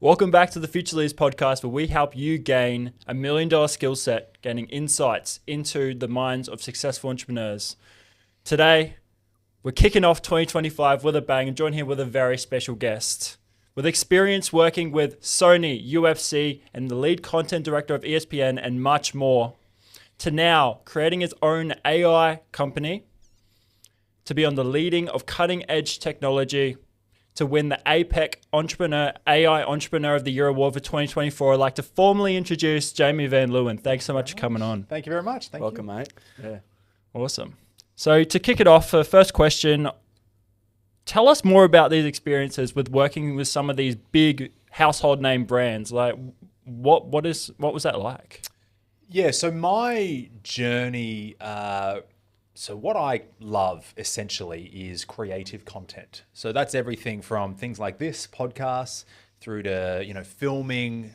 Welcome back to the Future Leaders podcast, where we help you gain $1 million skill set, gaining insights into the minds of successful entrepreneurs. Today, we're kicking off 2025 with a bang and joined here with a very special guest. With experience working with Sony, UFC, and the lead content director of ESPN and much more, to now creating his own AI company, to be on the leading of cutting edge technology, to win the APAC AI Entrepreneur of the Year Award for 2024. I'd like to formally introduce Jamie Van Leeuwen. Thanks so much for coming on. Thank you very much. Welcome, mate. Yeah, awesome. So to kick it off, first question, tell us more about these experiences with working with some of these big household name brands. Like, what was that like? Yeah, so my journey, so what I love essentially is creative content. So that's everything from things like this, podcasts, through to, filming,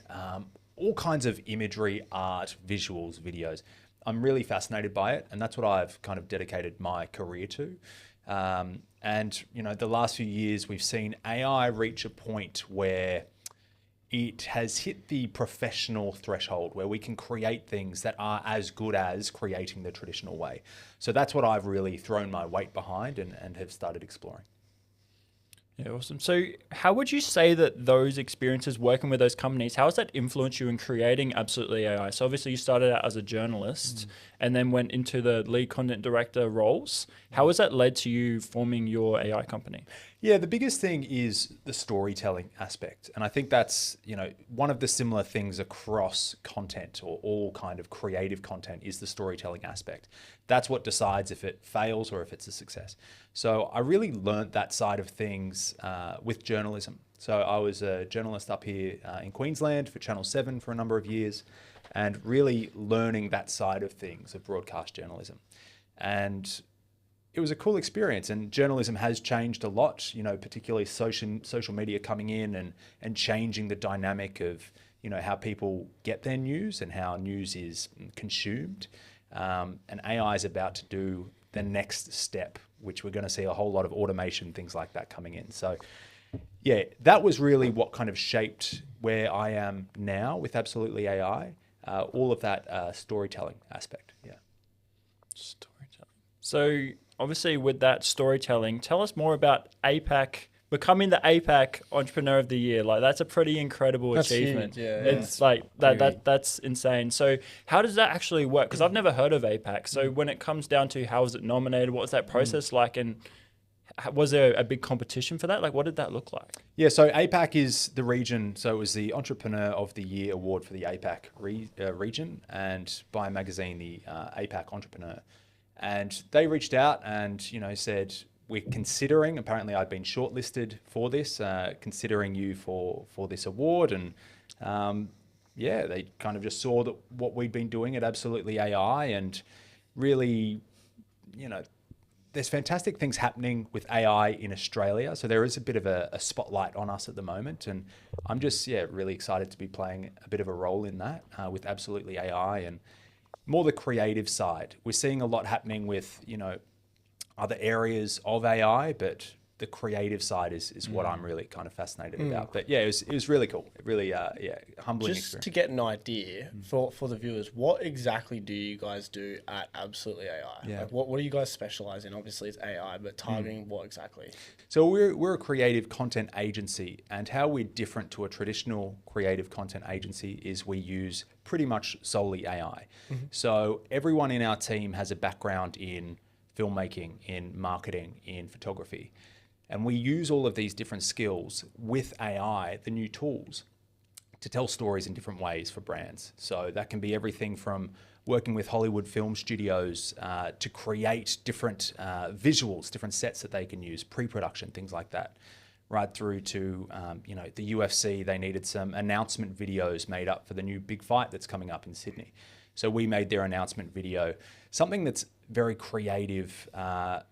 all kinds of imagery, art, visuals, videos. I'm really fascinated by it, and that's what I've kind of dedicated my career to. The last few years we've seen AI reach a point where it has hit the professional threshold where we can create things that are as good as creating the traditional way. So that's what I've really thrown my weight behind and have started exploring. Yeah, awesome. So how would you say that those experiences working with those companies, how has that influenced you in creating Absolutely AI? So obviously you started out as a journalist and then went into the lead content director roles. How has that led to you forming your AI company? Yeah, the biggest thing is the storytelling aspect. And I think that's, one of the similar things across content or all kind of creative content is the storytelling aspect. That's what decides if it fails or if it's a success. So I really learned that side of things with journalism. So I was a journalist up here in Queensland for Channel 7 for a number of years and really learning that side of things of broadcast journalism. And it was a cool experience, and journalism has changed a lot, particularly social media coming in and changing the dynamic of, how people get their news and how news is consumed. And AI is about to do the next step, which we're going to see a whole lot of automation, things like that coming in. So yeah, that was really what kind of shaped where I am now with Absolutely AI, all of that storytelling aspect. Yeah. Storytelling. So obviously with that storytelling, tell us more about APAC, becoming the APAC Entrepreneur of the Year. Like, that's a pretty incredible achievement. Huge, yeah. It's like that's insane. So how does that actually work? Because I've never heard of APAC. So when it comes down to how was it nominated, what was that process like, and was there a big competition for that? Like, what did that look like? Yeah, so APAC is the region. So it was the Entrepreneur of the Year award for the APAC region, and by a magazine, the APAC Entrepreneur. And they reached out and, said, we're considering, apparently I've been shortlisted for this, considering you for this award. And they kind of just saw that what we'd been doing at Absolutely AI, and really, there's fantastic things happening with AI in Australia. So there is a bit of a spotlight on us at the moment. And I'm just, really excited to be playing a bit of a role in that with Absolutely AI and more the creative side. We're seeing a lot happening with, other areas of AI, but the creative side is what I'm really kind of fascinated about. But yeah, it was really cool. It really, humbling Just experience. to get an idea for the viewers, what exactly do you guys do at Absolutely AI? Yeah. Like, what do you guys specialize in? Obviously it's AI, but targeting what exactly? So we're a creative content agency, and how we're different to a traditional creative content agency is we use pretty much solely AI. So everyone in our team has a background in filmmaking, in marketing, in photography. And we use all of these different skills with AI, the new tools, to tell stories in different ways for brands. So that can be everything from working with Hollywood film studios to create different visuals, different sets that they can use, pre-production, things like that, right through to, the UFC. They needed some announcement videos made up for the new big fight that's coming up in Sydney. So we made their announcement video, something that's very creative,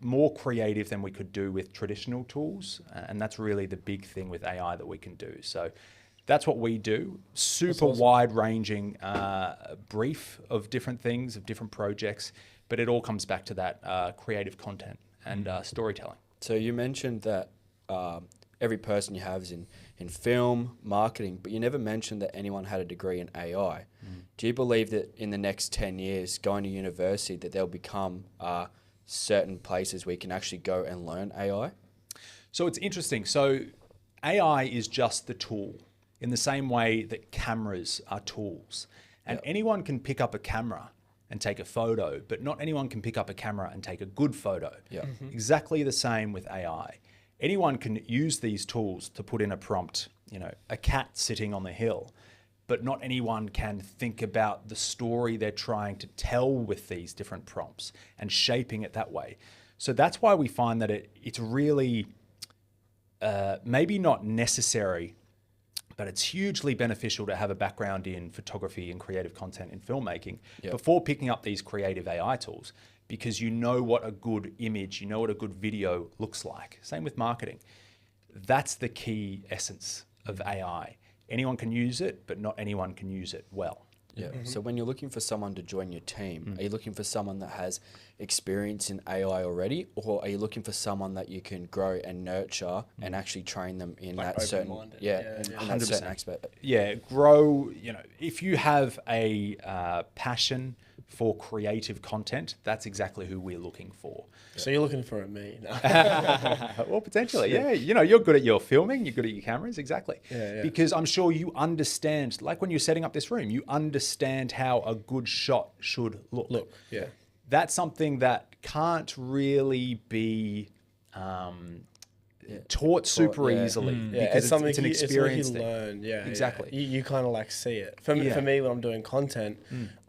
more creative than we could do with traditional tools. And that's really the big thing with AI that we can do. So that's what we do. Super awesome. Wide-ranging brief of different things, of different projects, but it all comes back to that creative content and storytelling. So you mentioned that every person you have is in film, marketing, but you never mentioned that anyone had a degree in AI. Do you believe that in the next 10 years, going to university, that there'll become certain places where you can actually go and learn AI? So it's interesting. So AI is just the tool in the same way that cameras are tools. And anyone can pick up a camera and take a photo, but not anyone can pick up a camera and take a good photo. Exactly the same with AI. Anyone can use these tools to put in a prompt, a cat sitting on the hill, but not anyone can think about the story they're trying to tell with these different prompts and shaping it that way. So that's why we find that it's really maybe not necessary, but it's hugely beneficial to have a background in photography and creative content and filmmaking before picking up these creative AI tools, because you know what a good image, you know what a good video looks like. Same with marketing. That's the key essence of AI. Anyone can use it, but not anyone can use it well. Yeah. So when you're looking for someone to join your team, are you looking for someone that has experience in AI already, or are you looking for someone that you can grow and nurture and actually train them in Like that certain, open-minded. in that certain aspect? Yeah, grow, if you have a passion for creative content, that's exactly who we're looking for. So you're looking for me? No. Well, potentially, yeah. You're good at your filming, you're good at your cameras, exactly. Yeah. Because I'm sure you understand, like when you're setting up this room, you understand how a good shot should look. Yeah. That's something that can't really be taught super easily. Because it's something it's an experience thing. learn. Yeah, Exactly. Yeah. You kind of like see it. For me, when I'm doing content,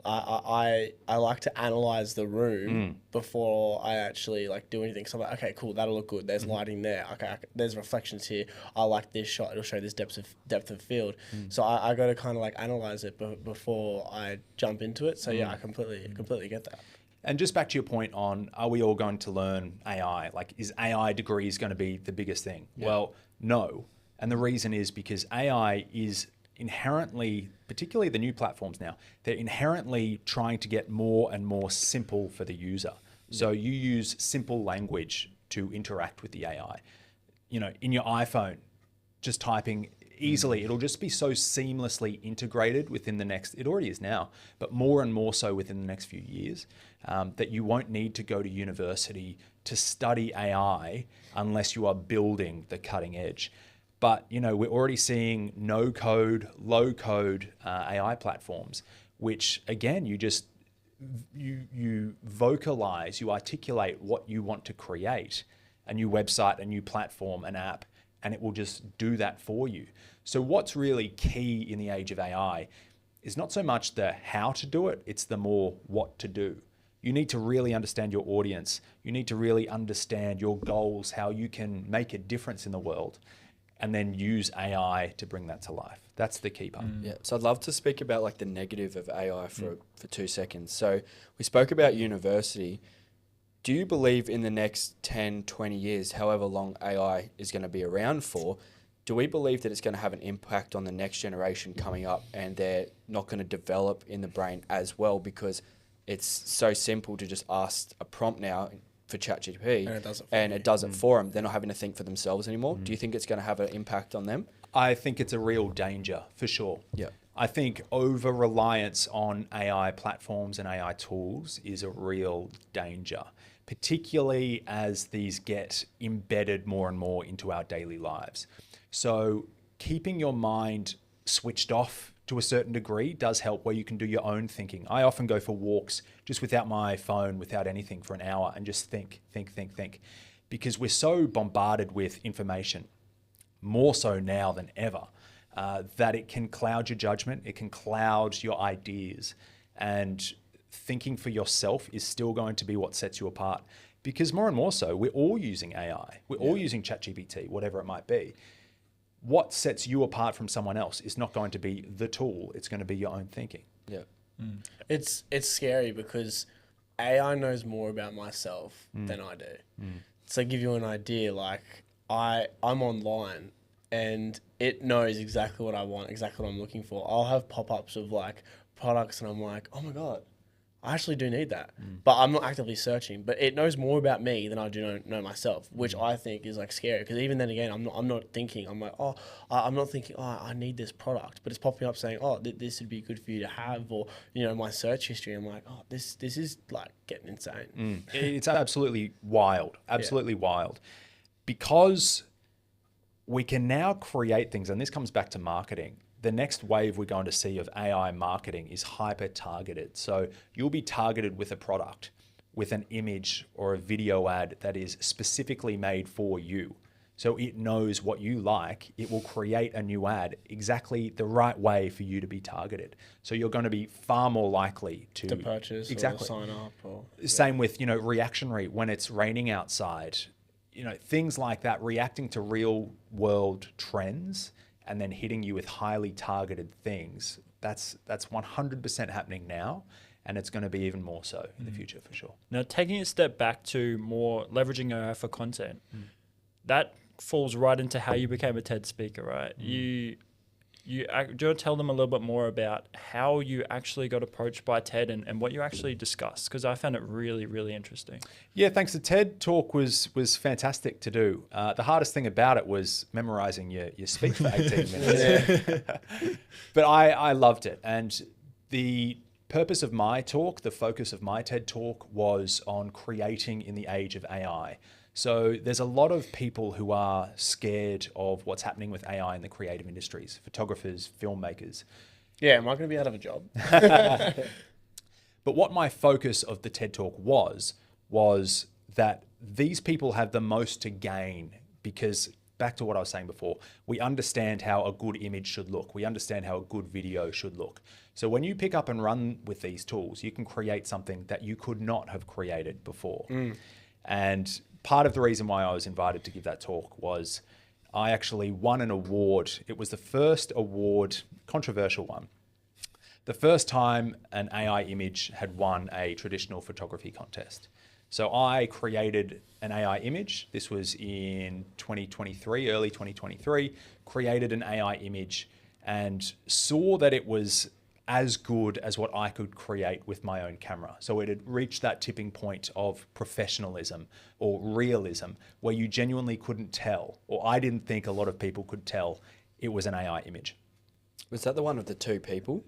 I like to analyze the room before I actually like do anything. So I'm like, okay, cool, that'll look good. There's lighting there. Okay, there's reflections here. I like this shot. It'll show this depth of field. So I got to kind of like analyze it before I jump into it. So I completely get that. And just back to your point on, are we all going to learn AI? Like, is AI degrees going to be the biggest thing? Yeah. Well, no. And the reason is because AI is inherently, particularly the new platforms now, they're inherently trying to get more and more simple for the user. So you use simple language to interact with the AI. In your iPhone, just typing easily, it'll just be so seamlessly integrated within the next, it already is now, but more and more so within the next few years, that you won't need to go to university to study AI unless you are building the cutting edge. But, we're already seeing no code, low code AI platforms, which again, you vocalize, you articulate what you want to create, a new website, a new platform, an app, and it will just do that for you. So what's really key in the age of AI is not so much the how to do it, it's the more what to do. You need to really understand your audience. You need to really understand your goals, how you can make a difference in the world, and then use AI to bring that to life. That's the key part. Yeah. So I'd love to speak about like the negative of AI for 2 seconds. So we spoke about university. Do you believe in the next 10, 20 years, however long AI is going to be around for, do we believe that it's going to have an impact on the next generation coming up and they're not going to develop in the brain as well because it's so simple to just ask a prompt now for ChatGPT and it does it for them. They're not having to think for themselves anymore. Do you think it's going to have an impact on them? I think it's a real danger for sure. Yeah. I think over-reliance on AI platforms and AI tools is a real danger, particularly as these get embedded more and more into our daily lives. So keeping your mind switched off to a certain degree does help, where you can do your own thinking. I often go for walks just without my phone, without anything, for an hour and just think, because we're so bombarded with information, more so now than ever, that it can cloud your judgment, it can cloud your ideas, and thinking for yourself is still going to be what sets you apart, because more and more so, we're all using AI, we're all using ChatGPT, whatever it might be. What sets you apart from someone else is not going to be the tool, it's going to be your own thinking. Yeah. It's scary because AI knows more about myself than I do. So to give you an idea, like I'm online and it knows exactly what I want, exactly what I'm looking for. I'll have pop-ups of like products and I'm like, oh my God, I actually do need that, but I'm not actively searching. But it knows more about me than I do know myself, which I think is like scary. Because even then again, I'm not thinking. I'm like, I'm not thinking. I need this product, but it's popping up saying, this would be good for you to have, or my search history. I'm like, this is like getting insane. It's absolutely wild, wild, because we can now create things, and this comes back to marketing. The next wave we're going to see of AI marketing is hyper targeted. So you'll be targeted with a product, with an image or a video ad that is specifically made for you. So it knows what you like. It will create a new ad exactly the right way for you to be targeted. So you're going to be far more likely to purchase, exactly, or sign up. Same with, reaction rate when it's raining outside, things like that, reacting to real world trends and then hitting you with highly targeted things. That's 100% happening now, and it's going to be even more so in the future for sure. Now, taking a step back to more leveraging AI for content, that falls right into how you became a TED speaker, right? Do you want to tell them a little bit more about how you actually got approached by TED and what you actually discussed? Because I found it really, really interesting. Yeah, thanks. The TED talk was fantastic to do. The hardest thing about it was memorizing your speech for 18 minutes. But I loved it. And the purpose of my talk, the focus of my TED talk, was on creating in the age of AI. So there's a lot of people who are scared of what's happening with AI in the creative industries, photographers, filmmakers. Yeah, am I going to be out of a job? But what my focus of the TED Talk was that these people have the most to gain, because back to what I was saying before, we understand how a good image should look. We understand how a good video should look. So when you pick up and run with these tools, you can create something that you could not have created before. And part of the reason why I was invited to give that talk was I actually won an award. It was the first award, controversial one, the first time an AI image had won a traditional photography contest. So I created an AI image. This was in 2023, early 2023, created an AI image and saw that it was as good as what I could create with my own camera. So it had reached that tipping point of professionalism or realism where you genuinely couldn't tell, or I didn't think a lot of people could tell, it was an AI image. Was that the one of the two people?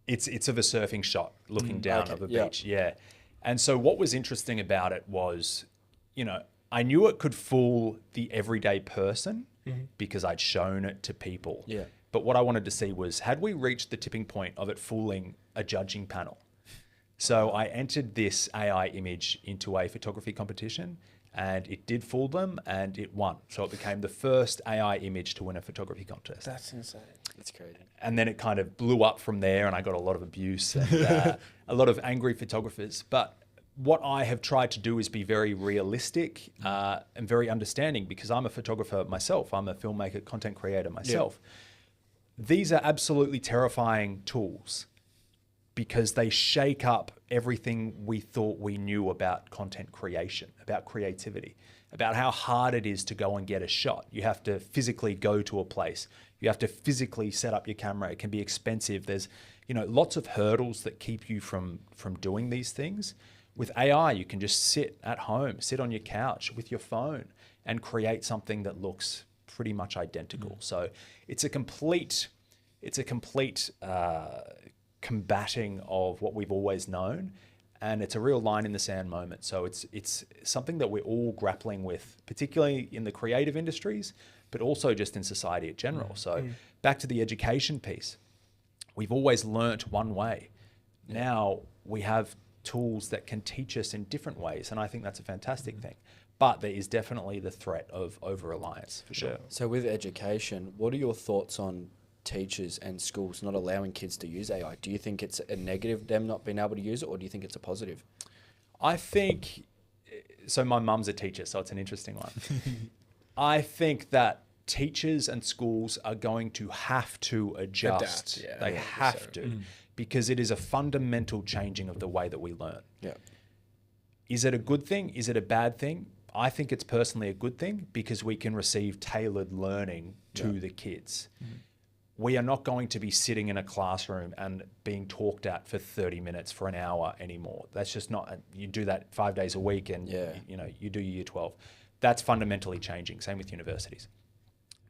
It's of a surfing shot looking down of a beach, yeah. And so what was interesting about it was, I knew it could fool the everyday person because I'd shown it to people. Yeah. But what I wanted to see was, had we reached the tipping point of it fooling a judging panel? So I entered this AI image into a photography competition, and it did fool them, and it won. So it became the first AI image to win a photography contest. That's insane. That's crazy. And then it kind of blew up from there, and I got a lot of abuse and a lot of angry photographers. But what I have tried to do is be very realistic and very understanding, because I'm a photographer myself. I'm a filmmaker, content creator myself. Yeah. These are absolutely terrifying tools because they shake up everything we thought we knew about content creation, about creativity, about how hard it is to go and get a shot. You have to physically go to a place. You have to physically set up your camera. It can be expensive. There's, lots of hurdles that keep you from doing these things. With AI, you can just sit at home, sit on your couch with your phone and create something that looks pretty much identical. So it's a complete combating of what we've always known, and it's a real line in the sand moment. So it's something that we're all grappling with, particularly in the creative industries, but also just in society in general. So back to the education piece, we've always learnt one way. Now we have tools that can teach us in different ways, and I think that's a fantastic thing. But there is definitely the threat of over-reliance, for sure. Yeah. So with education, what are your thoughts on teachers and schools not allowing kids to use AI? Do you think it's a negative, them not being able to use it, or do you think it's a positive? I think, so my mum's a teacher, so it's an interesting one. I think that teachers and schools are going to have to adjust. Adapt, yeah, they have to, because it is a fundamental changing of the way that we learn. Yeah. Is it a good thing? Is it a bad thing? I think it's personally a good thing because we can receive tailored learning to the kids. we are not going to be sitting in a classroom and being talked at for 30 minutes for an hour anymore. That's just not, you do that 5 days a week and you do your year 12. That's fundamentally changing. Same with universities.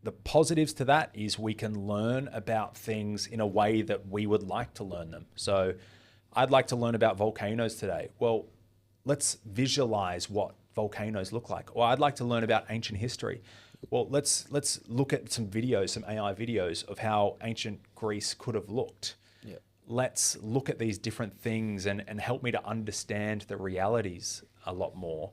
The positives to that is we can learn about things in a way that we would like to learn them. So I'd like to learn about volcanoes today. Well, let's visualize what volcanoes look like. Or I'd like to learn about ancient history. Well, let's look at some videos, some AI videos of how ancient Greece could have looked. Yeah. Let's look at these different things and help me to understand the realities a lot more.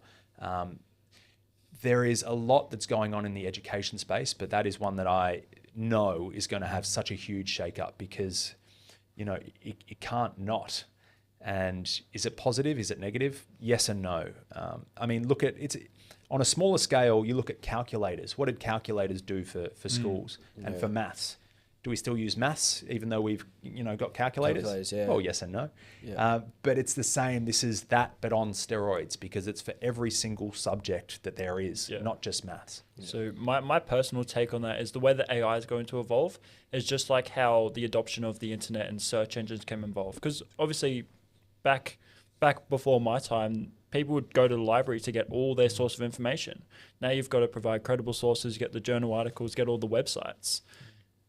There is a lot that's going on in the education space, but that is one that I know is going to have such a huge shakeup because, it can't not. And is it positive? Is it negative? Yes and no. Look at it's on a smaller scale. You look at calculators. What did calculators do for schools and for maths? Do we still use maths even though we've got calculators? Yeah. Well, yes and no. Yeah. But it's the same. This is that, but on steroids because it's for every single subject that there is, not just maths. So my personal take on that is the way that AI is going to evolve is just like how the adoption of the internet and search engines can evolve. Because obviously, back before my time, people would go to the library to get all their source of information. Now you've got to provide credible sources, get the journal articles, get all the websites.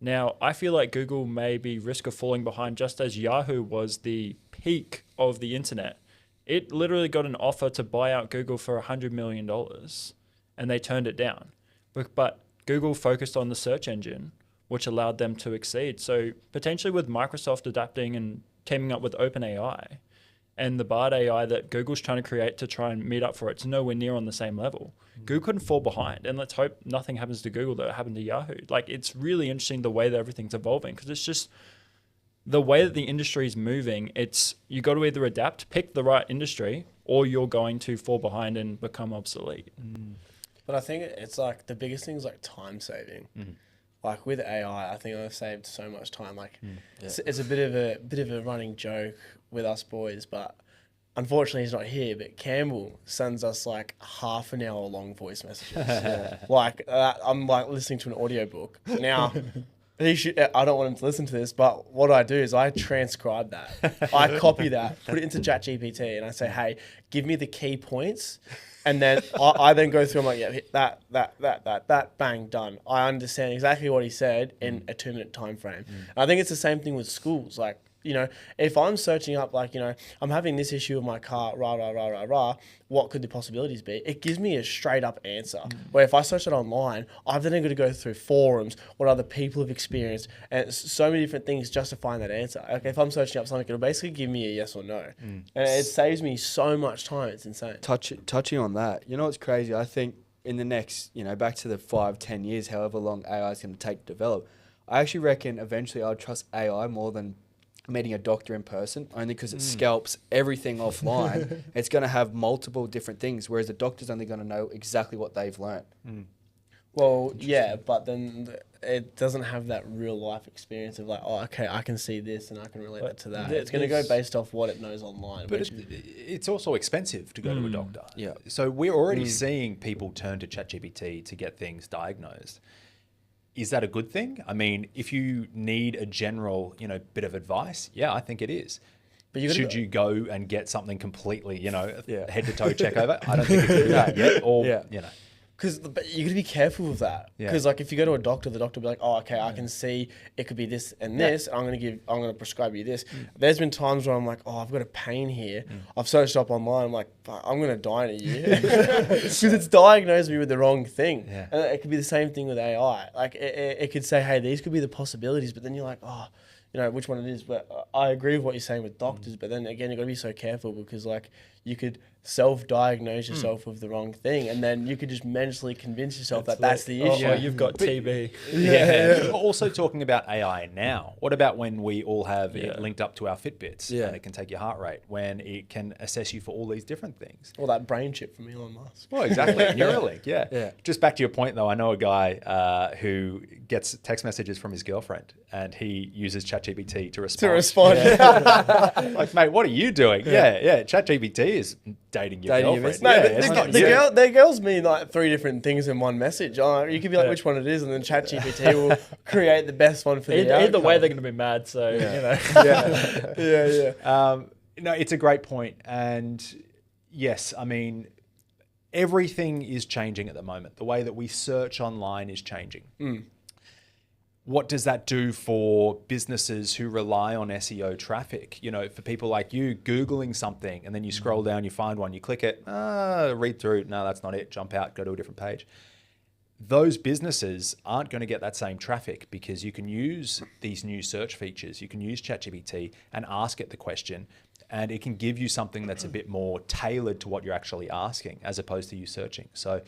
Now, I feel like Google may be risk of falling behind just as Yahoo was the peak of the internet. It literally got an offer to buy out Google for $100 million and they turned it down. But Google focused on the search engine, which allowed them to exceed. So potentially with Microsoft adapting and teaming up with OpenAI and the Bard AI that Google's trying to create to try and meet up for it's nowhere near on the same level. Google couldn't fall behind, and let's hope nothing happens to Google that happened to Yahoo. Like, it's really interesting the way that everything's evolving because it's just the way that the industry is moving. It's you got to either adapt, pick the right industry, or you're going to fall behind and become obsolete. But I think it's like the biggest thing is like time saving. Like with AI, I think I've saved so much time. Like it's a bit of a running joke with us boys, but unfortunately he's not here. But Campbell sends us like half an hour long voice messages. Like I'm like listening to an audiobook. Now I don't want him to listen to this, but what I do is I transcribe that. I copy that, put it into ChatGPT, and I say, hey, give me the key points. And then I then go through, I'm like, yeah, that, bang, done. I understand exactly what he said in a 2-minute time frame. And I think it's the same thing with schools. Like, if I'm searching up, like, I'm having this issue with my car, what could the possibilities be? It gives me a straight up answer. Where if I search it online, I've then got to go through forums, what other people have experienced, and so many different things just to find that answer. Like if I'm searching up something, it'll basically give me a yes or no. And it saves me so much time. It's insane. Touching on that, what's crazy? I think in the next, back to the 5-10 years, however long AI is going to take to develop, I actually reckon eventually I'll trust AI more than meeting a doctor in person, only because it scalps everything offline. It's going to have multiple different things, whereas the doctor's only going to know exactly what they've learned. Well, yeah, but then it doesn't have that real life experience of like, oh, okay, I can see this and I can relate that to that. It's going to go based off what it knows online. But it's also expensive to go to a doctor. Yeah. So we're already seeing people turn to ChatGPT to get things diagnosed. Is that a good thing? I mean, if you need a general, bit of advice, yeah, I think it is. But should you go and get something completely, head to toe check over? I don't think you can do that yet. Or, Because you're going to be careful with that. Because like if you go to a doctor, the doctor will be like, oh, okay, I can see it could be this and this. I'm going to prescribe you this. There's been times where I'm like, oh, I've got a pain here. I've searched up online. I'm like, I'm going to die in a year. Because it's diagnosed me with the wrong thing. And it could be the same thing with AI. Like it could say, hey, these could be the possibilities. But then you're like, oh, which one it is. But I agree with what you're saying with doctors. But then again, you've got to be so careful because like you could self-diagnose yourself with the wrong thing, and then you could just mentally convince yourself that's the issue. Oh, you've got TB. Also talking about AI now, what about when we all have it linked up to our Fitbits and it can take your heart rate, when it can assess you for all these different things? Or that brain chip from Elon Musk. Well, exactly. Neuralink, Just back to your point, though, I know a guy who gets text messages from his girlfriend, and he uses ChatGPT to respond. Yeah. Like, mate, what are you doing? Yeah. ChatGPT is dating your Dating your girlfriend. No, Yeah, but it's not the you. the girls mean like 3 different things in one message. You could be like, which one it is, and then ChatGPT will create the best one for the Either way, outcome. they're going to be mad. So, you know. Yeah. No, it's a great point. And yes, I mean, everything is changing at the moment. The way that we search online is changing. What does that do for businesses who rely on SEO traffic? You know, for people like you, Googling something and then you scroll down, you find one, you click it, read through, no, that's not it, jump out, go to a different page. Those businesses aren't going to get that same traffic because you can use these new search features. You can use ChatGPT and ask it the question, and it can give you something that's a bit more tailored to what you're actually asking as opposed to you searching. So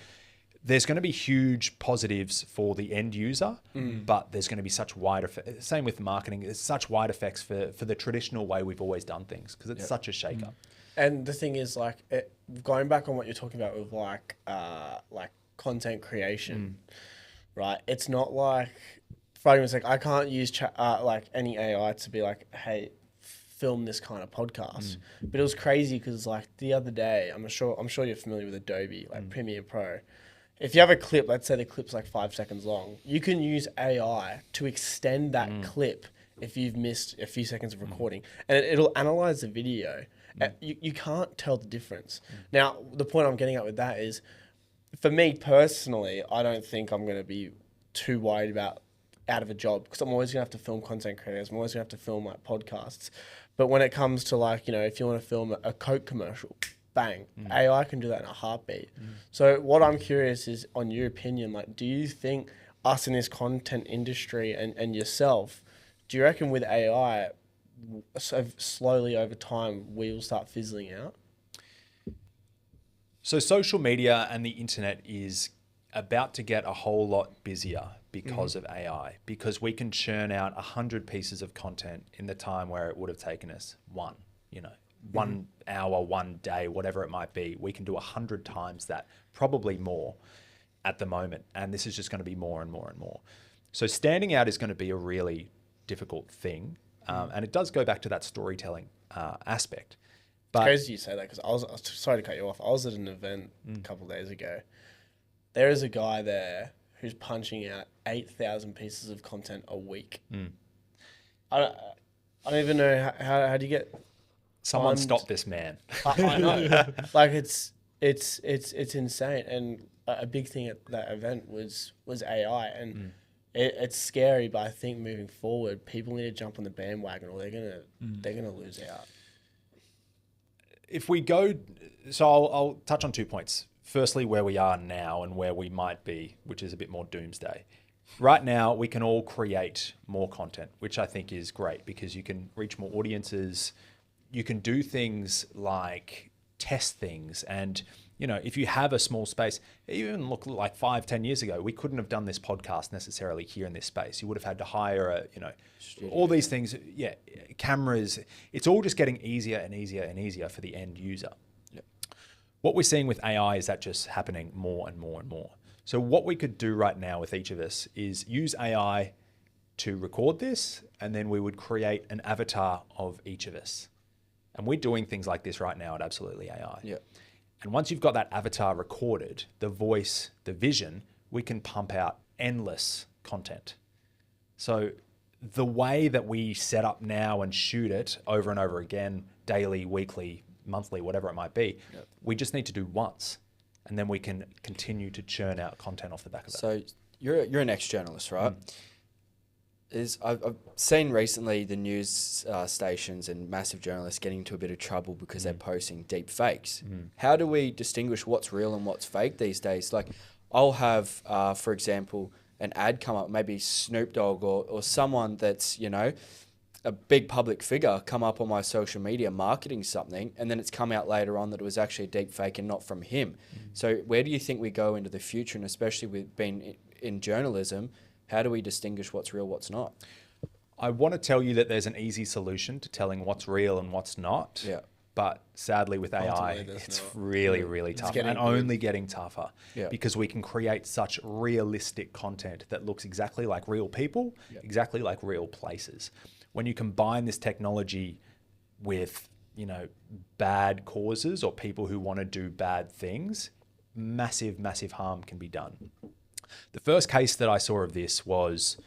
there's going to be huge positives for the end user, but there's going to be such wide effects. Same with marketing. There's such wide effects for the traditional way we've always done things because it's such a shake-up. And the thing is, like, going back on what you're talking about with like content creation, right? It's not like, for argument's sake, I can't use like any AI to be like, hey, film this kind of podcast. But it was crazy because like the other day, I'm sure you're familiar with Adobe, like Premiere Pro. If you have a clip, let's say the clip's like 5 seconds long, you can use AI to extend that clip if you've missed a few seconds of recording, and it'll analyze the video. You can't tell the difference. Now, the point I'm getting at with that is, for me personally, I don't think I'm going to be too worried about out of a job because I'm always going to have to film content creators. I'm always going to have to film like podcasts. But when it comes to like, you know, if you want to film a Coke commercial, bang, AI can do that in a heartbeat. So what I'm curious is on your opinion, like, do you think us in this content industry and yourself, do you reckon with AI, so slowly over time, we will start fizzling out? So social media and the internet is about to get a whole lot busier because of AI, because we can churn out 100 pieces of content in the time where it would have taken us 1 hour, 1 day, whatever it might be. We can do 100 times that, probably more at the moment. And this is just going to be more and more and more. So standing out is going to be a really difficult thing. And it does go back to that storytelling aspect. But It's crazy you say that because I was sorry to cut you off. I was at an event a couple of days ago. There is a guy there who's punching out 8,000 pieces of content a week. I don't even know how do you get. someone stop this man. I know, like it's insane. And a big thing at that event was AI, and it's scary. But I think moving forward, people need to jump on the bandwagon, or they're gonna lose out. If we go, so I'll touch on 2 points. Firstly, where we are now and where we might be, which is a bit more doomsday. Right now, we can all create more content, which I think is great because you can reach more audiences. You can do things like test things. And, you know, if you have a small space, even look like 5-10 years ago, we couldn't have done this podcast necessarily here in this space. You would have had to hire all these things. Yeah, cameras. It's all just getting easier and easier and easier for the end user. Yep. What we're seeing with AI is that just happening more and more and more. So what we could do right now with each of us is use AI to record this, and then we would create an avatar of each of us. And we're doing things like this right now at Absolutely AI. Yeah. And once you've got that avatar recorded, the voice, the vision, we can pump out endless content. So the way that we set up now and shoot it over and over again, daily, weekly, monthly, whatever it might be, we just need to do once. And then we can continue to churn out content off the back of that. So you're an ex-journalist, right? I've seen recently the news stations and massive journalists getting into a bit of trouble because they're posting deep fakes. How do we distinguish what's real and what's fake these days? Like, I'll have, for example, an ad come up, maybe Snoop Dogg or someone that's, you know, a big public figure come up on my social media marketing something, and then it's come out later on that it was actually a deep fake and not from him. So where do you think we go into the future, and especially with being in journalism, how do we distinguish what's real, what's not? I want to tell you that there's an easy solution to telling what's real and what's not. Yeah. But sadly with AI, Ultimately, there's it's not. really, really tough and only getting tougher because we can create such realistic content that looks exactly like real people, exactly like real places. When you combine this technology with bad causes or people who want to do bad things, massive, massive harm can be done. The first case that I saw of this was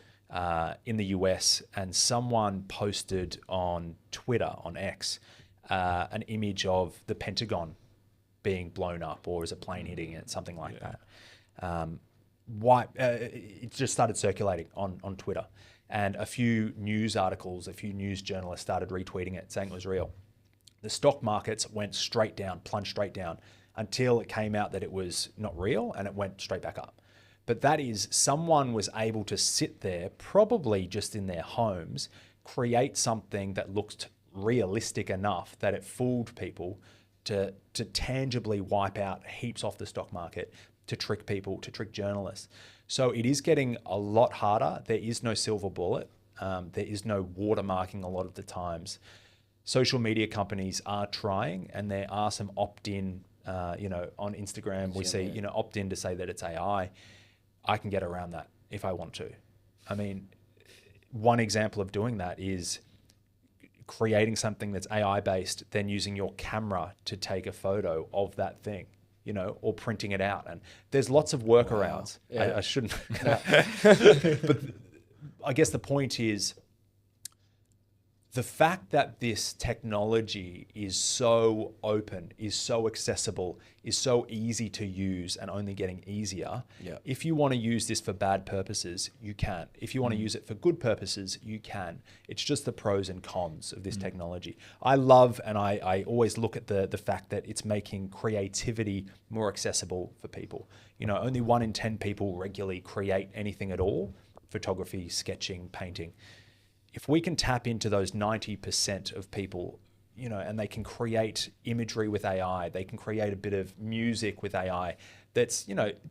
in the US, and someone posted on Twitter, on X, an image of the Pentagon being blown up, or as a plane hitting it, something like that. It just started circulating on Twitter. And a few news articles, a few news journalists started retweeting it, saying it was real. The stock markets went straight down, plunged straight down, until it came out that it was not real, and it went straight back up. But that is, someone was able to sit there, probably just in their homes, create something that looked realistic enough that it fooled people to tangibly wipe out heaps off the stock market, to trick people, to trick journalists. So it is getting a lot harder. There is no silver bullet. There is no watermarking a lot of the times. Social media companies are trying, and there are some opt-in, on Instagram, we see, opt-in to say that it's AI. I can get around that if I want to. I mean, one example of doing that is creating something that's AI based, then using your camera to take a photo of that thing, or printing it out. And there's lots of workarounds. Wow. Yeah. I shouldn't. But I guess the point is, the fact that this technology is so open, is so accessible, is so easy to use and only getting easier. Yeah. If you want to use this for bad purposes, you can. If you want to use it for good purposes, you can. It's just the pros and cons of this technology. I love, and I always look at the fact that it's making creativity more accessible for people. Only 1 in 10 people regularly create anything at all: photography, sketching, painting. If we can tap into those 90% of people, and they can create imagery with AI, they can create a bit of music with AI that's,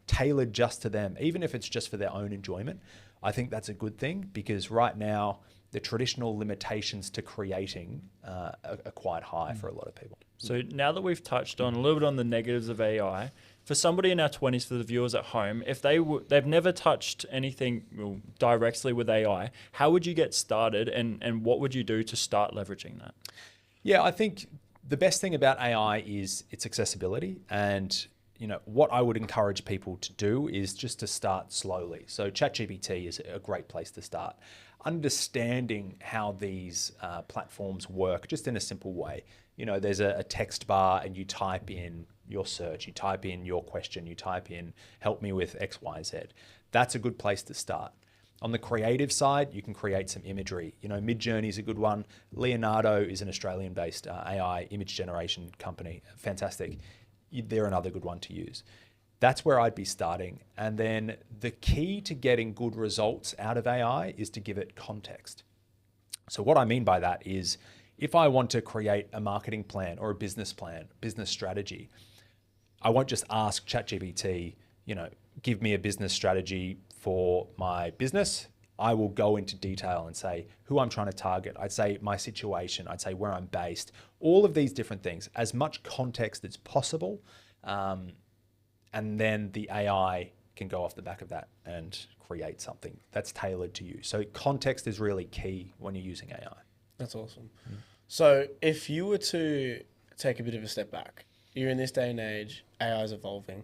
tailored just to them, even if it's just for their own enjoyment, I think that's a good thing, because right now the traditional limitations to creating are quite high for a lot of people. So now that we've touched on a little bit on the negatives of AI, for somebody in our 20s, for the viewers at home, if they've never touched anything directly with AI, how would you get started, and what would you do to start leveraging that? Yeah, I think the best thing about AI is its accessibility. And what I would encourage people to do is just to start slowly. So ChatGPT is a great place to start. Understanding how these platforms work just in a simple way. There's a text bar, and you type in your search, you type in your question, you type in, help me with X, Y, Z. That's a good place to start. On the creative side, you can create some imagery. Midjourney is a good one. Leonardo is an Australian-based AI image generation company. Fantastic. They're another good one to use. That's where I'd be starting. And then the key to getting good results out of AI is to give it context. So what I mean by that is, if I want to create a marketing plan or a business plan, business strategy, I won't just ask ChatGPT, give me a business strategy for my business. I will go into detail and say who I'm trying to target. I'd say my situation. I'd say where I'm based. All of these different things, as much context as possible. And then the AI can go off the back of that and create something that's tailored to you. So context is really key when you're using AI. That's awesome. So if you were to take a bit of a step back, you're in this day and age, AI is evolving.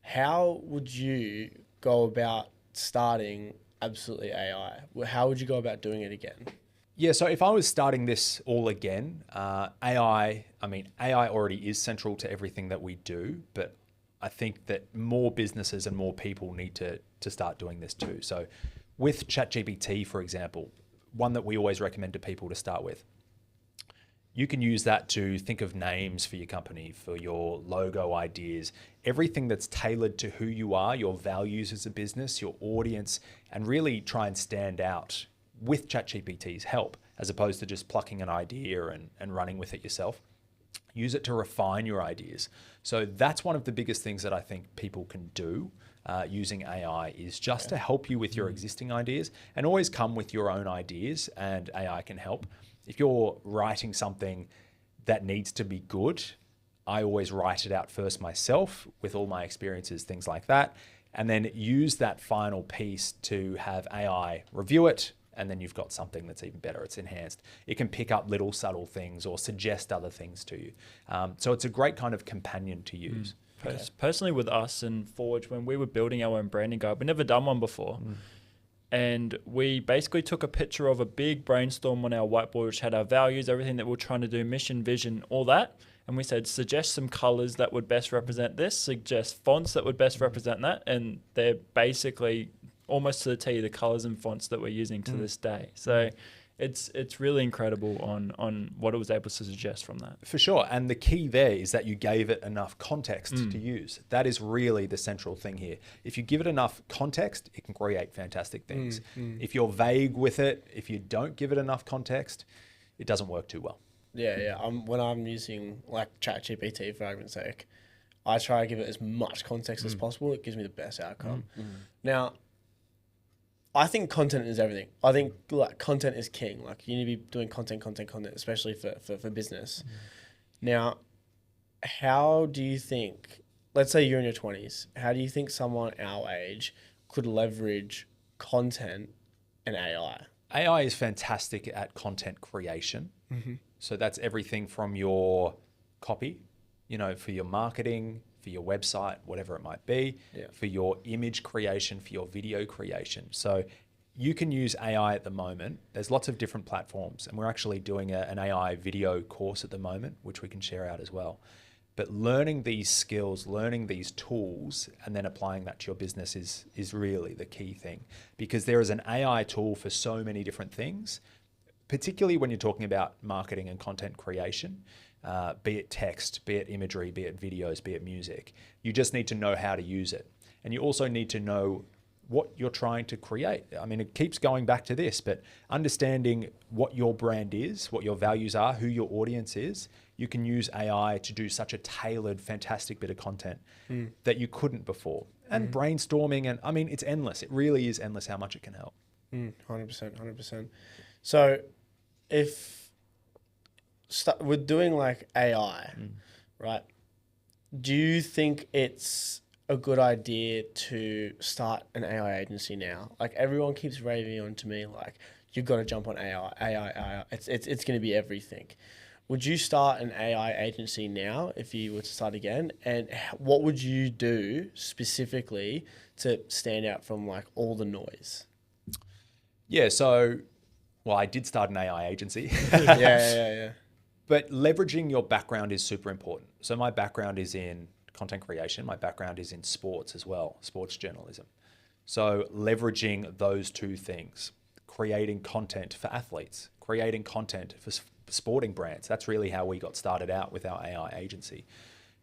How would you go about starting absolutely AI? How would you go about doing it again? Yeah, so if I was starting this all again, AI already is central to everything that we do, but I think that more businesses and more people need to start doing this too. So with ChatGPT, for example, one that we always recommend to people to start with, you can use that to think of names for your company, for your logo ideas, everything that's tailored to who you are, your values as a business, your audience, and really try and stand out with ChatGPT's help, as opposed to just plucking an idea and running with it yourself. Use it to refine your ideas. So that's one of the biggest things that I think people can do using AI, is just to help you with your existing ideas, and always come with your own ideas, and AI can help. If you're writing something that needs to be good, I always write it out first myself with all my experiences, things like that, and then use that final piece to have AI review it, and then you've got something that's even better. It's enhanced. It can pick up little subtle things or suggest other things to you. So it's a great kind of companion to use. Personally, with us and Forge, when we were building our own branding guide, we'd never done one before. And we basically took a picture of a big brainstorm on our whiteboard, which had our values, everything that we're trying to do, mission, vision, all that. And we said, suggest some colors that would best represent this, suggest fonts that would best represent that. And they're basically almost to the T, the colors and fonts that we're using to this day. So it's really incredible on what it was able to suggest from that. For sure. And the key there is that you gave it enough context to use. That is really the central thing here. If you give it enough context, it can create fantastic things. If you're vague with it, if you don't give it enough context, it doesn't work too well. Yeah. When I'm using like ChatGPT, for argument's sake, I try to give it as much context as possible. It gives me the best outcome. Now, I think content is everything. I think like content is king. Like you need to be doing content, especially for business. Now, how do you think, let's say you're in your 20s, how do you think someone our age could leverage content and AI? AI is fantastic at content creation. So that's everything from your copy, for your marketing, for your website, whatever it might be, for your image creation, for your video creation. So you can use AI at the moment. There's lots of different platforms, and we're actually doing an AI video course at the moment, which we can share out as well. But learning these skills, learning these tools, and then applying that to your business is really the key thing, because there is an AI tool for so many different things, particularly when you're talking about marketing and content creation. Be it text, be it imagery, be it videos, be it music. You just need to know how to use it. And you also need to know what you're trying to create. I mean, it keeps going back to this, but understanding what your brand is, what your values are, who your audience is, you can use AI to do such a tailored, fantastic bit of content that you couldn't before. And brainstorming, and I mean, it's endless. It really is endless how much it can help. 100%. So if we're doing like AI, right? Do you think it's a good idea to start an AI agency now? Like everyone keeps raving on to me, like you've got to jump on AI. It's going to be everything. Would you start an AI agency now if you were to start again? And what would you do specifically to stand out from like all the noise? Yeah. So, well, I did start an AI agency. Yeah. But leveraging your background is super important. So my background is in content creation. My background is in sports as well, sports journalism. So leveraging those two things, creating content for athletes, creating content for sporting brands. That's really how we got started out with our AI agency,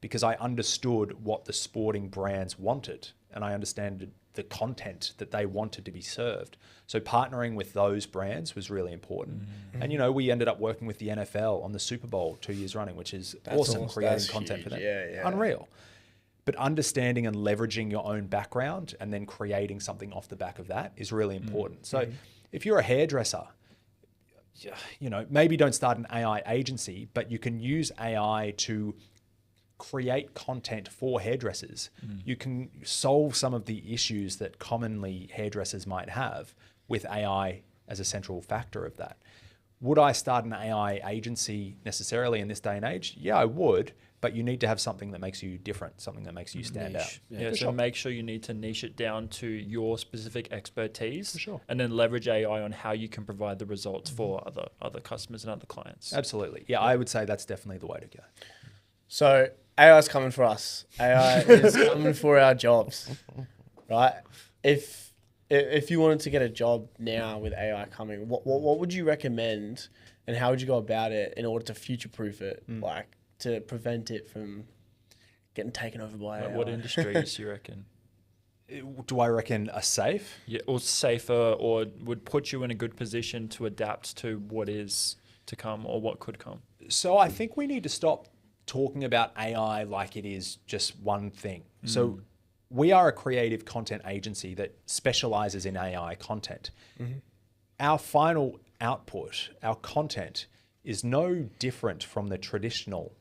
because I understood what the sporting brands wanted and I understood the content that they wanted to be served. So partnering with those brands was really important. And, we ended up working with the NFL on the Super Bowl 2 years running, which is awesome, creating content for them. Yeah. Unreal. But understanding and leveraging your own background and then creating something off the back of that is really important. So if you're a hairdresser, maybe don't start an AI agency, but you can use AI to create content for hairdressers. You can solve some of the issues that commonly hairdressers might have with AI as a central factor of that. Would I start an AI agency necessarily in this day and age? Yeah, I would, but you need to have something that makes you different, something that makes you stand out. Yeah, so make sure you need to niche it down to your specific expertise, For sure. and then leverage AI on how you can provide the results for other customers and other clients. Absolutely. Yeah, I would say that's definitely the way to go. So AI is coming for us. AI is coming for our jobs, right? If you wanted to get a job now with AI coming, what would you recommend, and how would you go about it in order to future-proof it, like to prevent it from getting taken over by AI? What industries you reckon? Do I reckon a safe? Yeah, or safer, or would put you in a good position to adapt to what is to come or what could come? So I think we need to stop talking about AI like it is just one thing. So we are a creative content agency that specializes in AI content. Our final output, our content, is no different from the traditional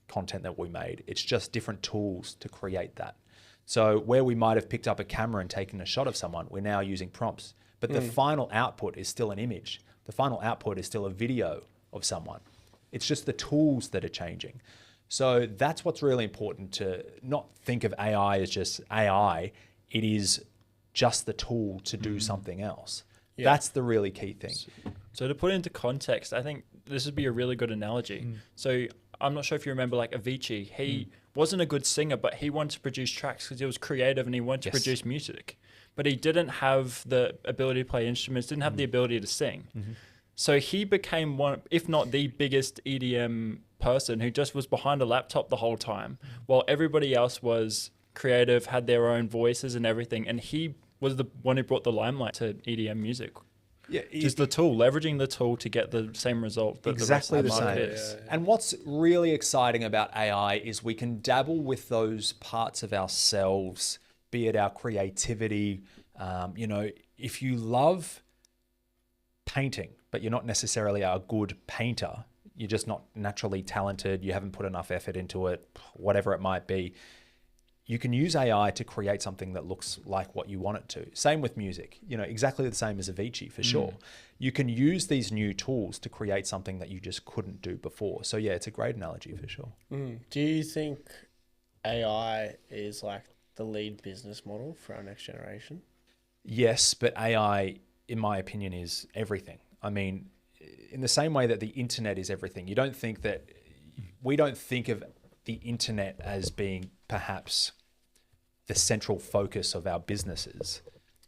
content that we made. It's just different tools to create that. So where we might have picked up a camera and taken a shot of someone, we're now using prompts. but the final output is still an image. The final output is still a video of someone. It's just the tools that are changing. So that's what's really important, to not think of AI as just AI. It is just the tool to do something else. Yeah. That's the really key thing. So to put it into context, I think this would be a really good analogy. So I'm not sure if you remember, like Avicii, he wasn't a good singer, but he wanted to produce tracks because he was creative and he wanted to produce music. But he didn't have the ability to play instruments, didn't have the ability to sing. So he became one, if not the biggest EDM person, who just was behind a laptop the whole time, while everybody else was creative, had their own voices and everything. And he was the one who brought the limelight to EDM music. Yeah, just the tool, leveraging the tool to get the same result that exactly the rest of the market is. And what's really exciting about AI is we can dabble with those parts of ourselves, be it our creativity. If you love painting, but you're not necessarily a good painter, you're just not naturally talented, you haven't put enough effort into it, whatever it might be, you can use AI to create something that looks like what you want it to. Same with music, exactly the same as Avicii for sure. You can use these new tools to create something that you just couldn't do before. So yeah, it's a great analogy for sure. Do you think AI is like the lead business model for our next generation? Yes, but AI, in my opinion, is everything. I mean, in the same way that the internet is everything, we don't think of the internet as being perhaps the central focus of our businesses.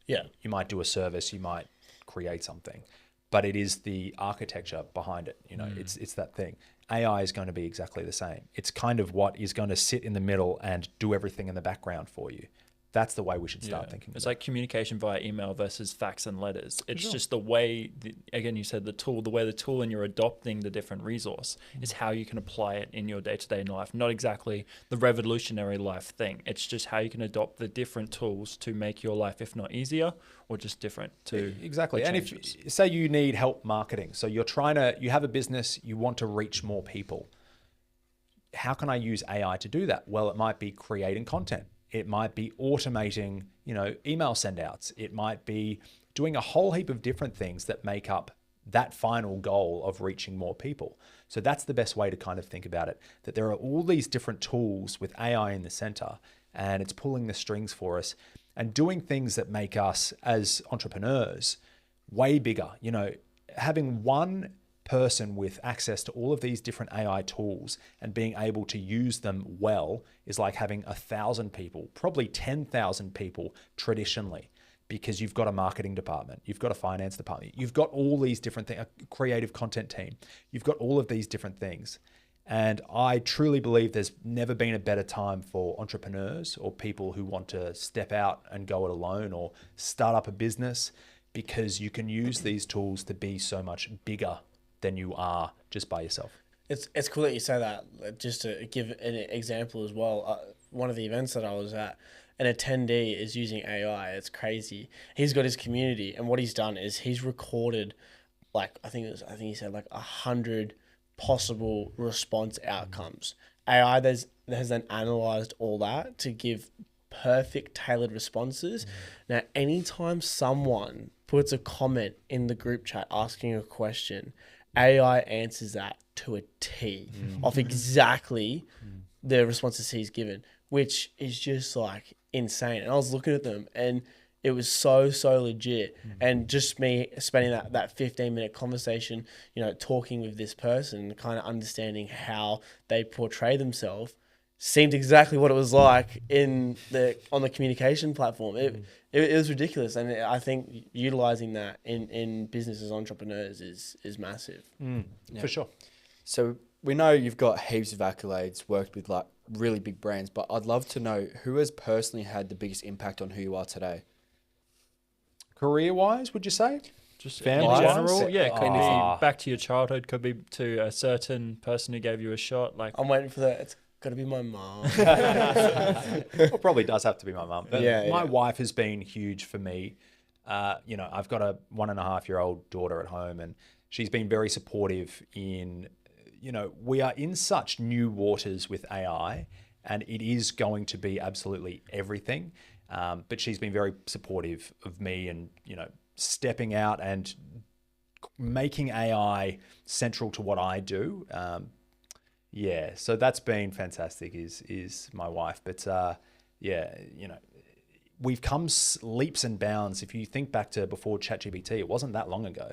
Yeah. You might do a service, you might create something, but it is the architecture behind it. It's that thing. AI is going to be exactly the same. It's kind of what is going to sit in the middle and do everything in the background for you. That's the way we should start thinking. It's like communication via email versus fax and letters. It's just the way, again, you said the way the tool and you're adopting the different resource is how you can apply it in your day-to-day life. Not exactly the revolutionary life thing. It's just how you can adopt the different tools to make your life, if not easier, or just different to exactly. And if say you need help marketing, so you have a business, you want to reach more people. How can I use AI to do that? Well, it might be creating content. It might be automating, email send outs. It might be doing a whole heap of different things that make up that final goal of reaching more people. So that's the best way to kind of think about it, that there are all these different tools with AI in the center, and it's pulling the strings for us and doing things that make us as entrepreneurs way bigger. Having one person with access to all of these different AI tools and being able to use them well is like having 1,000 people, probably 10,000 people traditionally, because you've got a marketing department, you've got a finance department, you've got all these different things, a creative content team, you've got all of these different things. And I truly believe there's never been a better time for entrepreneurs or people who want to step out and go it alone or start up a business, because you can use these tools to be so much bigger than you are just by yourself. It's cool that you say that. Just to give an example as well, one of the events that I was at, an attendee is using AI. It's crazy. He's got his community, and what he's done is he's recorded, I think he said 100 possible response outcomes. AI has then analyzed all that to give perfect tailored responses. Now, anytime someone puts a comment in the group chat asking a question, AI answers that to a T of exactly the responses he's given, which is just insane. And I was looking at them and it was so legit. And just me spending that 15-minute conversation, talking with this person, kind of understanding how they portray themselves, seemed exactly what it was like on the communication platform. It was ridiculous, and I think utilizing that in business as entrepreneurs is massive. For sure. So we know you've got heaps of accolades, worked with really big brands, but I'd love to know who has personally had the biggest impact on who you are today. Career-wise, would you say? Just family in general, yeah. Could Oh. be back to your childhood, could be to a certain person who gave you a shot. I'm waiting for that. It's got to be my mom. Well, probably does have to be my mum. But Yeah, my yeah. wife has been huge for me. I've got a 1.5-year-old daughter at home, and she's been very supportive in, we are in such new waters with AI, and it is going to be absolutely everything. But she's been very supportive of me and, stepping out and making AI central to what I do. Yeah, so that's been fantastic. Is my wife, but yeah, you know, we've come leaps and bounds. If you think back to before ChatGPT, it wasn't that long ago.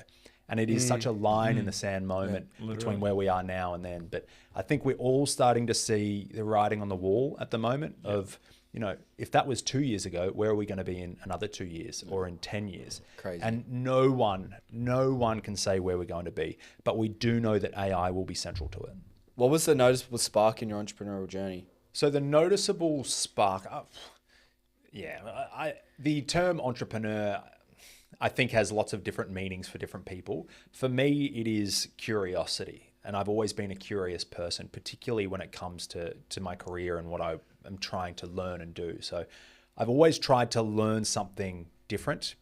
And it is such a line in the sand moment between where we are now and then. But I think we're all starting to see the writing on the wall at the moment of, you know, if that was 2 years ago, where are we going to be in another 2 years or in 10 years? Crazy. And no one can say where we're going to be. But we do know that AI will be central to it. What was the noticeable spark in your entrepreneurial journey? So the noticeable spark, the term entrepreneur, I think, has lots of different meanings for different people. For me, it is curiosity. And I've always been a curious person, particularly when it comes to my career and what I am trying to learn and do. So I've always tried to learn something different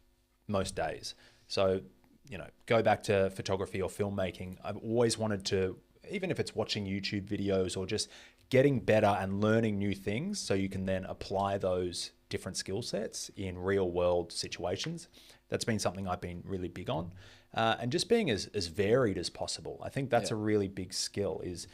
most days. So, you know, go back to photography or filmmaking. I've always wanted to, even if it's watching YouTube videos or just getting better and learning new things so you can then apply those different skill sets in real world situations. That's been something I've been really big on. And just being as varied as possible. I think that's a really big skill, is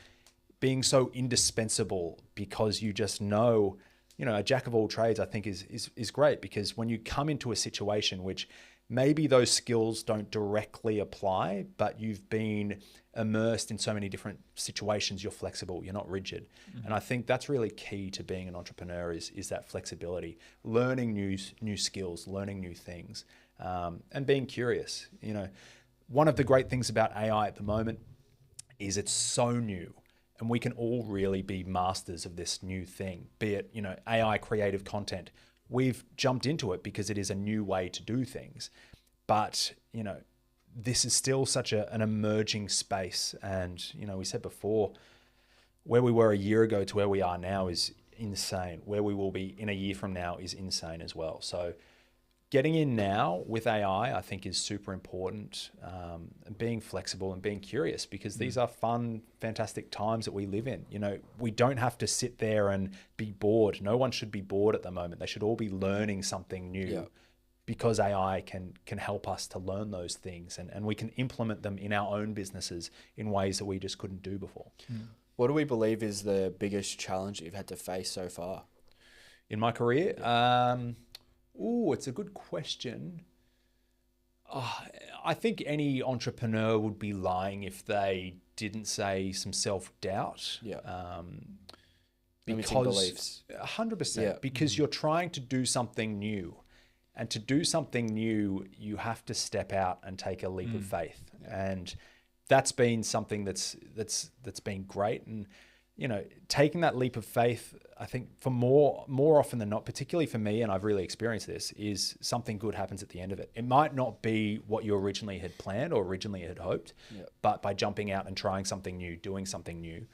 being so indispensable, because you just know, you know, a jack of all trades, I think is great, because when you come into a situation which maybe those skills don't directly apply, but you've been immersed in so many different situations, you're flexible, you're not rigid. And I think that's really key to being an entrepreneur is that flexibility, learning new skills, learning new things, and being curious. You know, one of the great things about AI at the moment is it's so new, and we can all really be masters of this new thing, be it, you know, AI creative content. We've jumped into it because it is a new way to do things. But, you know, this is still such an emerging space. And, you know, we said before, where we were a year ago to where we are now is insane. Where we will be in a year from now is insane as well. So getting in now with AI, I think, is super important. And being flexible and being curious, because these are fun, fantastic times that we live in. You know, we don't have to sit there and be bored. No one should be bored at the moment. They should all be learning something new, because AI can help us to learn those things, and we can implement them in our own businesses in ways that we just couldn't do before. What do we believe is the biggest challenge that you've had to face so far? In my career? It's a good question. I think any entrepreneur would be lying if they didn't say some self-doubt. Limiting beliefs. 100%. Because you're trying to do something new. And to do something new, you have to step out and take a leap of faith. And that's been something that's been great. And, you know, taking that leap of faith, I think, for more often than not, particularly for me, and I've really experienced this, is something good happens at the end of it. It might not be what you originally had planned or originally had hoped, but by jumping out and trying something new, doing something new,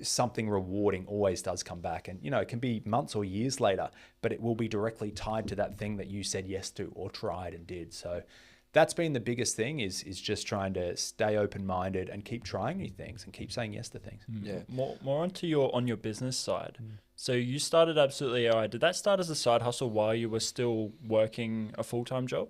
something rewarding always does come back. And, you know, it can be months or years later, but it will be directly tied to that thing that you said yes to or tried and did. So that's been the biggest thing, is just trying to stay open-minded and keep trying new things and keep saying yes to things. More onto your business side. So you started Absolutely AI. Did that start as a side hustle while you were still working a full-time job?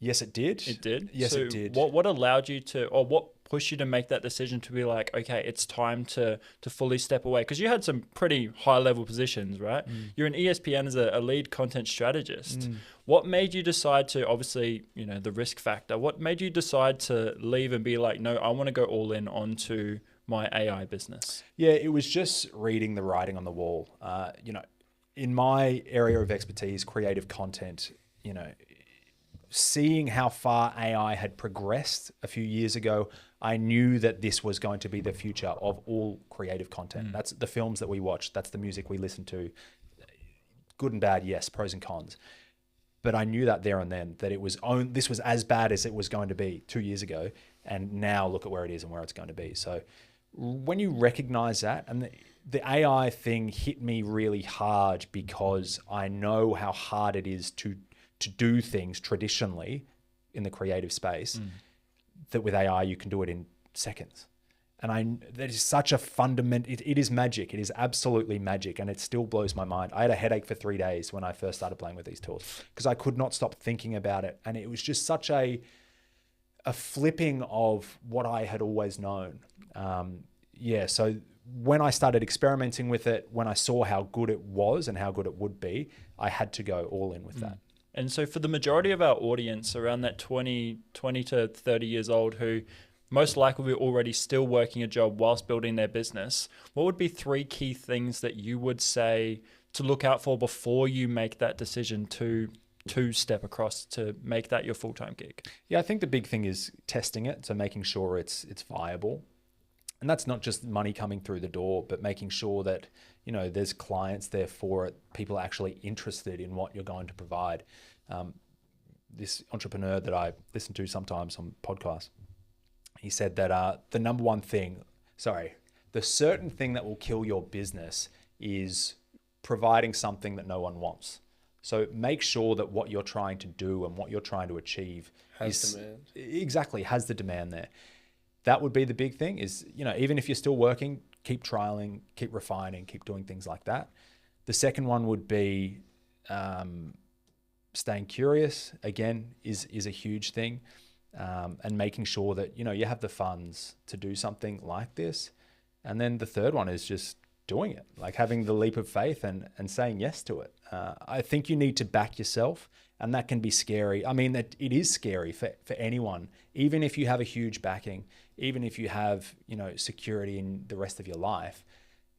Yes, it did. It did? Yes, so it did. What allowed you to, or what pushed you to make that decision to be like, okay, it's time to fully step away? Because you had some pretty high-level positions, right? You're in ESPN as a lead content strategist. What made you decide to, obviously, you know, the risk factor, what made you decide to leave and be like, no, I want to go all in onto my AI business? Yeah, it was just reading the writing on the wall. You know, in my area of expertise, creative content, you know, seeing how far AI had progressed a few years ago, I knew that this was going to be the future of all creative content. That's the films that we watch. That's the music we listen to. Good and bad, yes, pros and cons. But I knew that there and then, that this was as bad as it was going to be 2 years ago. And now look at where it is and where it's going to be. So when you recognize that, and the AI thing hit me really hard, because I know how hard it is to do things traditionally in the creative space, that with AI you can do it in seconds. that is such a fundamental, it is magic. It is absolutely magic. And it still blows my mind. I had a headache for 3 days when I first started playing with these tools because I could not stop thinking about it. And it was just such a flipping of what I had always known. So when I started experimenting with it, when I saw how good it was and how good it would be, I had to go all in with that. And so for the majority of our audience around that 20 to 30 years old who most likely were already still working a job whilst building their business, what would be 3 key things that you would say to look out for before you make that decision to step across to make that your full-time gig? Yeah, I think the big thing is testing it. So making sure it's viable. And that's not just money coming through the door, but making sure that, there's clients there for it. People are actually interested in what you're going to provide. This entrepreneur that I listen to sometimes on podcasts, he said that the certain thing that will kill your business is providing something that no one wants. So make sure that what you're trying to do and what you're trying to achieve has the demand there. That would be the big thing is, even if you're still working, keep trialing, keep refining, keep doing things like that. The second one would be staying curious, again, is a huge thing. And making sure that, you have the funds to do something like this. And then the third one is just doing it, like having the leap of faith and saying yes to it. I think you need to back yourself, and that can be scary. I mean, that it is scary for anyone, even if you have a huge backing, even if you have, security in the rest of your life,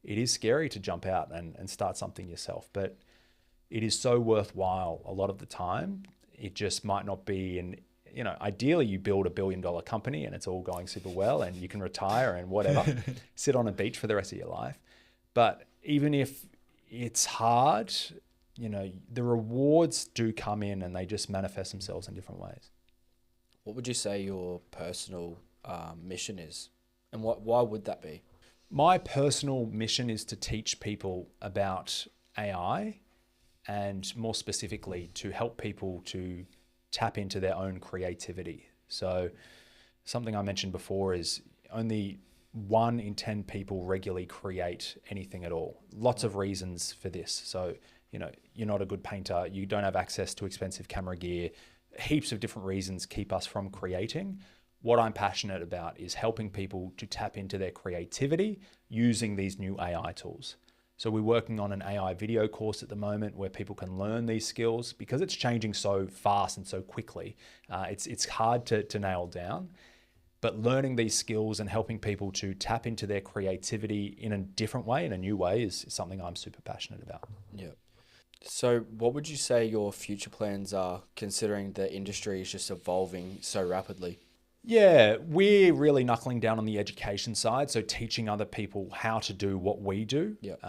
it is scary to jump out and start something yourself, but it is so worthwhile a lot of the time. It just might not be ideally you build $1 billion company and it's all going super well and you can retire and whatever, sit on a beach for the rest of your life. But even if it's hard, the rewards do come in and they just manifest themselves in different ways. What would you say your personal mission is? And why would that be? My personal mission is to teach people about AI and more specifically to help people to tap into their own creativity. So something I mentioned before is only 1 in 10 people regularly create anything at all. Lots of reasons for this. So, you're not a good painter, you don't have access to expensive camera gear, heaps of different reasons keep us from creating. What I'm passionate about is helping people to tap into their creativity using these new AI tools. So we're working on an AI video course at the moment where people can learn these skills because it's changing so fast and so quickly. It's hard to nail down, but learning these skills and helping people to tap into their creativity in a different way, in a new way, is something I'm super passionate about. Yeah. So what would you say your future plans are, considering the industry is just evolving so rapidly? Yeah, we're really knuckling down on the education side. So teaching other people how to do what we do. Yep.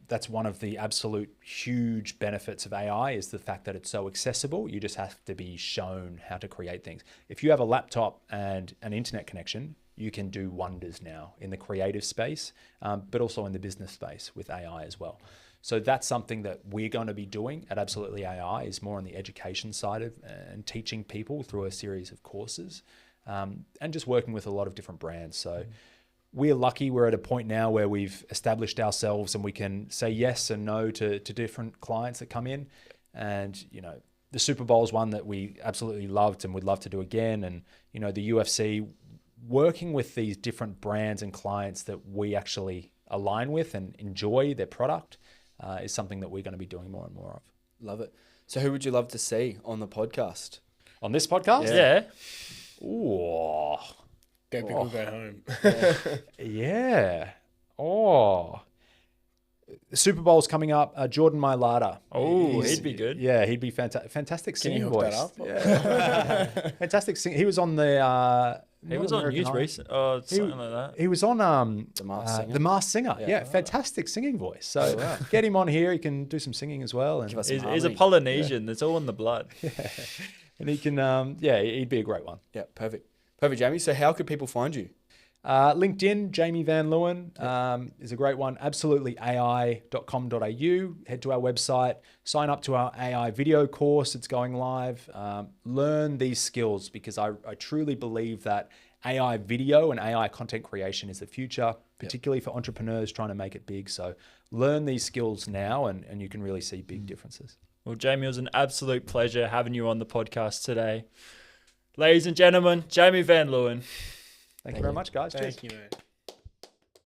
That's one of the absolute huge benefits of AI is the fact that it's so accessible. You just have to be shown how to create things. If you have a laptop and an internet connection, you can do wonders now in the creative space, but also in the business space with AI as well. So that's something that we're going to be doing at Absolutely AI, is more on the education side of and teaching people through a series of courses. And just working with a lot of different brands. So we're lucky we're at a point now where we've established ourselves and we can say yes and no to different clients that come in. And, the Super Bowl is one that we absolutely loved and would love to do again. And, the UFC, working with these different brands and clients that we actually align with and enjoy their product is something that we're going to be doing more and more of. Love it. So who would you love to see on the podcast? On this podcast? Yeah. Ooh. Go big or go home. Yeah. Oh. The Super Bowl's coming up. Jordan Mailata. Oh, he'd be good. Yeah, he'd be fantastic singing Can you hook voice. that up? Yeah. Fantastic singing. He was on the... He was on American news Idol. recent, or something like that. He was on The Masked Singer. The Masked Singer. Yeah. Yeah, fantastic singing voice. So get him on here. He can do some singing as well. And Give us some He's a harmony. Polynesian. It's all in the blood. and he can, he'd be a great one. Yeah, perfect. Perfect, Jamie. So how could people find you? LinkedIn, Jamie Van Leeuwen is a great one. absolutelyai.com.au. Head to our website, sign up to our AI video course. It's going live. Learn these skills because I truly believe that AI video and AI content creation is the future, particularly for entrepreneurs trying to make it big. So learn these skills now and you can really see big differences. Well, Jamie, it was an absolute pleasure having you on the podcast today. Ladies and gentlemen, Jamie Van Leeuwen. Thank you very much, guys. Thank Cheers. you, man.